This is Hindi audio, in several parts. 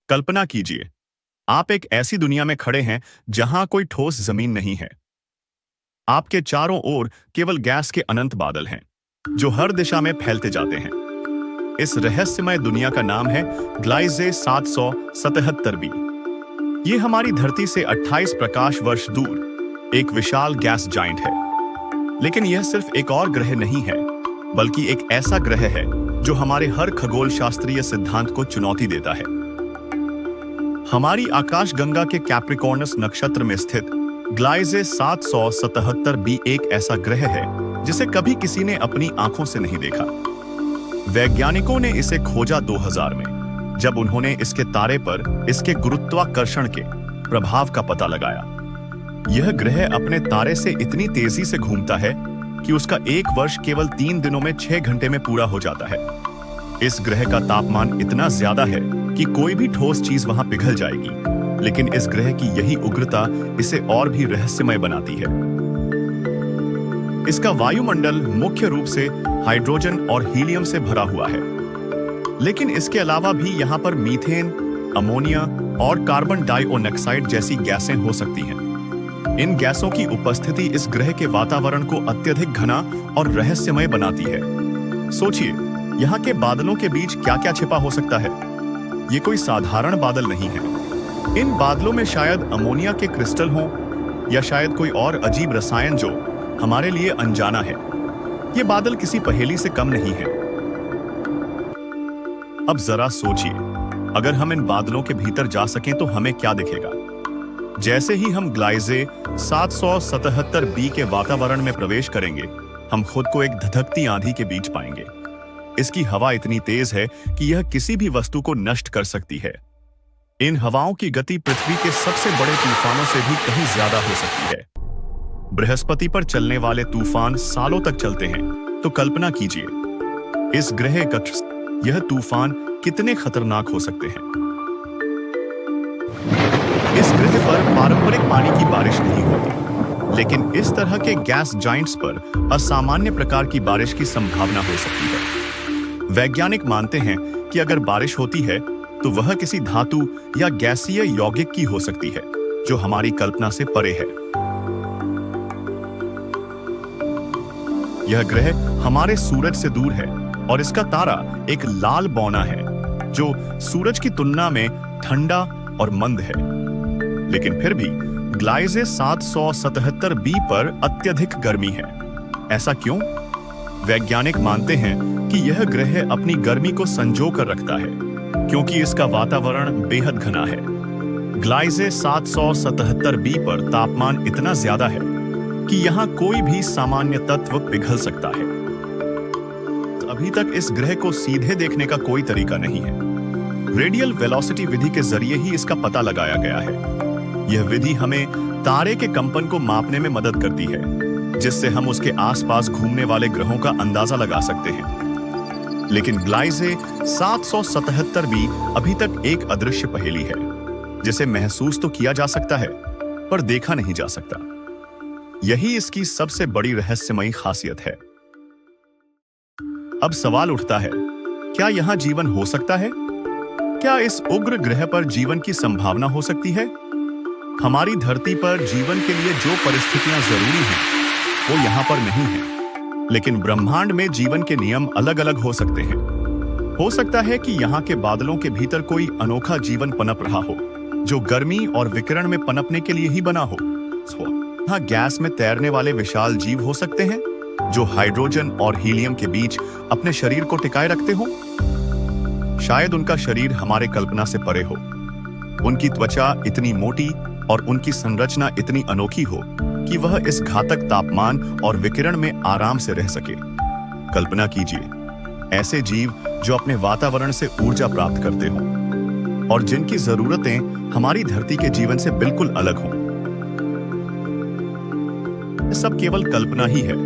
कल्पना कीजिए, आप एक ऐसी दुनिया में खड़े हैं जहां कोई ठोस जमीन नहीं है। आपके चारों ओर केवल गैस के अनंत बादल हैं, जो हर दिशा में फैलते जाते हैं। इस रहस्यमय दुनिया का नाम है ग्लाइजे 777 बी। ये हमारी धरती से 28 प्रकाश वर्ष दूर एक विशाल गैस जाइंट है। लेकिन यह सिर्फ एक और ग्रह नहीं है, बल्कि एक ऐसा ग्रह है जो हमारे हर खगोल शास्त्रीय सिद्धांत को चुनौती देता है। हमारी आकाशगंगा के कैप्रिकॉर्नस नक्षत्र में स्थित ग्लाइजे 777 बी एक ऐसा ग्रह है जिसे कभी किसी ने अपनी आंखों से नहीं देखा। वैज्ञानिकों ने इसे खोजा 2000 में, जब उन्होंने इसके तारे पर इसके गुरुत्वाकर्षण के प्रभाव का पता लगाया। यह ग्रह अपने तारे से इतनी तेजी से घूमता है कि उसका एक वर्ष केवल 3 दिनों में 6 घंटे में पूरा हो जाता है। इस ग्रह का तापमान इतना ज्यादा है कि कोई भी ठोस चीज वहां पिघल जाएगी, लेकिन इस ग्रह की यही उग्रता इसे और भी रहस्यमय बनाती है। इसका वायुमंडल मुख्य रूप से हाइड्रोजन और हीलियम से भरा हुआ है, लेकिन इसके अलावा भी यहाँ पर मीथेन, अमोनिया और कार्बन डाइऑक्साइड जैसी गैसें हो सकती हैं। इन गैसों की उपस्थिति इस ग्रह के वातावरण को अत्यधिक घना और रहस्यमय बनाती है। सोचिए, यहाँ के बादलों के बीच क्या क्या छिपा हो सकता है। ये कोई साधारण बादल नहीं है। इन बादलों में शायद अमोनिया के क्रिस्टल हों, या शायद कोई और अजीब रसायन जो हमारे लिए अनजाना है। ये बादल किसी पहेली से कम नहीं है। अब जरा सोचिए, अगर हम इन बादलों के भीतर जा सकें तो हमें क्या दिखेगा। जैसे ही हम ग्लाइजे 777 बी के वातावरण में प्रवेश करेंगे, हम खुद को एक धधकती आंधी के बीच पाएंगे। इसकी हवा इतनी तेज है कि यह किसी भी वस्तु को नष्ट कर सकती है। इन हवाओं की गति पृथ्वी के सबसे बड़े तूफानों से भी कहीं ज्यादा हो सकती है। बृहस्पति पर चलने वाले तूफान सालों तक चलते हैं, तो कल्पना कीजिए इस ग्रह कक्ष यह तूफान कितने खतरनाक हो सकते हैं। इस ग्रह पर पारंपरिक पानी की बारिश नहीं होती, लेकिन इस तरह के गैस जाइंट्स पर असामान्य प्रकार की बारिश की संभावना हो सकती है। वैज्ञानिक मानते हैं कि अगर बारिश होती है तो वह किसी धातु या गैसीय यौगिक की हो सकती है, जो हमारी कल्पना से परे है। यह ग्रह हमारे सूरज से दूर है और इसका तारा एक लाल बौना है, जो सूरज की तुलना में ठंडा और मंद है। लेकिन फिर भी ग्लाइजे 777 बी पर अत्यधिक गर्मी है। ऐसा क्यों? वैज्ञानिक मानते हैं कि यह ग्रह अपनी गर्मी को संजो कर रखता है, क्योंकि इसका वातावरण बेहद घना है। ग्लाइजे 777 बी पर तापमान इतना ज्यादा है कि यहाँ कोई भी सामान्य तत्व पिघल सकता है। अभी तक इस ग्रह को सीधे देखने का कोई तरीका नहीं है। रेडियल वेलोसिटी विधि के जरिए ही इसका पता लगाया गया है। यह विधि हमें तारे के कंपन को मापने में मदद करती है, जिससे हम उसके आसपास घूमने वाले ग्रहों का अंदाजा लगा सकते हैं। लेकिन ग्लाइजे 777 बी अभी तक एक अदृश्य पहेली है, जिसे महसूस तो किया जा सकता है, पर देखा नहीं जा सकता। यही इसकी सबसे बड़ी रहस्यमयी खासियत है। अब सवाल उठता है, क्या यहां जीवन हो सकता है? क्या इस उग्र ग्रह पर जीवन की संभावना हो सकती है? हमारी धरती पर जीवन के लिए जो परिस्थितियां जरूरी हैं, वो यहाँ पर नहीं है। लेकिन ब्रह्मांड में जीवन के नियम अलग अलग हो सकते हैं। हो सकता है कि यहाँ के बादलों के भीतर कोई अनोखा जीवन पनप रहा हो, जो गर्मी और विकिरण में पनपने के लिए ही बना हो। यहाँ गैस में तैरने वाले विशाल जीव हो सकते हैं, जो हाइड्रोजन और हीलियम के बीच अपने शरीर को टिकाए रखते हो। शायद उनका शरीर हमारे कल्पना से परे हो। उनकी त्वचा इतनी मोटी और उनकी संरचना इतनी अनोखी हो कि वह इस घातक तापमान और विकिरण में आराम से रह सके। कल्पना कीजिए, ऐसे जीव जो अपने वातावरण से ऊर्जा प्राप्त करते हों और जिनकी जरूरतें हमारी धरती के जीवन से बिल्कुल अलग हों। यह सब केवल कल्पना ही है।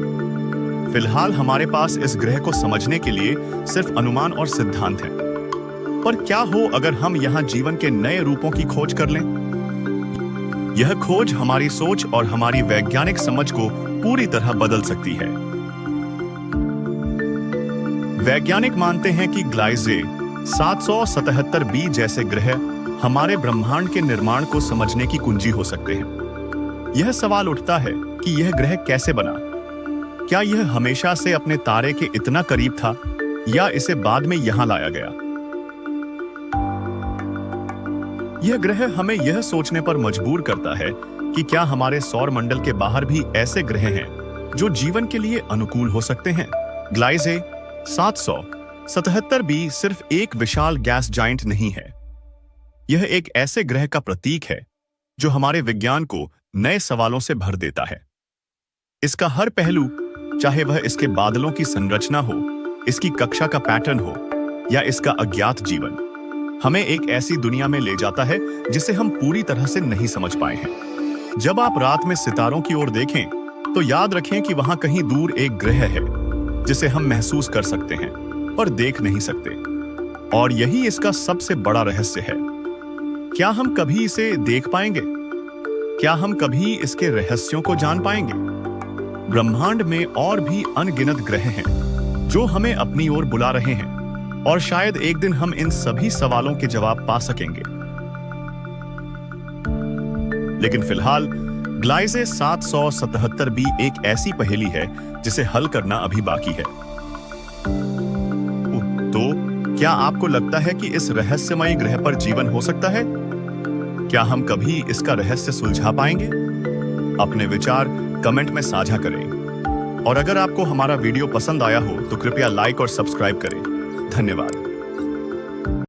फिलहाल हमारे पास इस ग्रह को समझने के लिए सिर्फ अनुमान और सिद्धांत हैं। पर क्या हो अगर हम यहाँ जीवन के नए रूपों की खोज कर लें? यह खोज हमारी सोच और हमारी वैज्ञानिक समझ को पूरी तरह बदल सकती है। वैज्ञानिक मानते हैं कि ग्लाइजे 777 बी जैसे ग्रह हमारे ब्रह्मांड के निर्माण को समझने की कुंजी हो सकते हैं। यह सवाल उठता है कि यह ग्रह कैसे बना? क्या यह हमेशा से अपने तारे के इतना करीब था या इसे बाद में यहां लाया गया? यह ग्रह हमें यह सोचने पर मजबूर करता है कि क्या हमारे सौर मंडल के बाहर भी ऐसे ग्रह हैं जो जीवन के लिए अनुकूल हो सकते हैं। ग्लाइजे 777b सिर्फ एक विशाल गैस जाइंट नहीं है। यह एक ऐसे ग्रह का प्रतीक है जो हमारे विज्ञान को नए सवालों से भर देता है। इसका हर पहलू, चाहे वह इसके बादलों की संरचना हो, इसकी कक्षा का पैटर्न हो या इसका अज्ञात जीवन, हमें एक ऐसी दुनिया में ले जाता है जिसे हम पूरी तरह से नहीं समझ पाए हैं। जब आप रात में सितारों की ओर देखें तो याद रखें कि वहां कहीं दूर एक ग्रह है जिसे हम महसूस कर सकते हैं और देख नहीं सकते। और यही इसका सबसे बड़ा रहस्य है। क्या हम कभी इसे देख पाएंगे? क्या हम कभी इसके रहस्यों को जान पाएंगे? ब्रह्मांड में और भी अनगिनत ग्रह हैं जो हमें अपनी ओर बुला रहे हैं और शायद एक दिन हम इन सभी सवालों के जवाब पा सकेंगे। लेकिन फिलहाल ग्लाइजे 777b एक ऐसी पहेली है जिसे हल करना अभी बाकी है। तो क्या आपको लगता है कि इस रहस्यमयी ग्रह पर जीवन हो सकता है? क्या हम कभी इसका रहस्य सुलझा पाएंगे? अपने विचार कमेंट में साझा करें और अगर आपको हमारा वीडियो पसंद आया हो तो कृपया लाइक और सब्सक्राइब करें। धन्यवाद।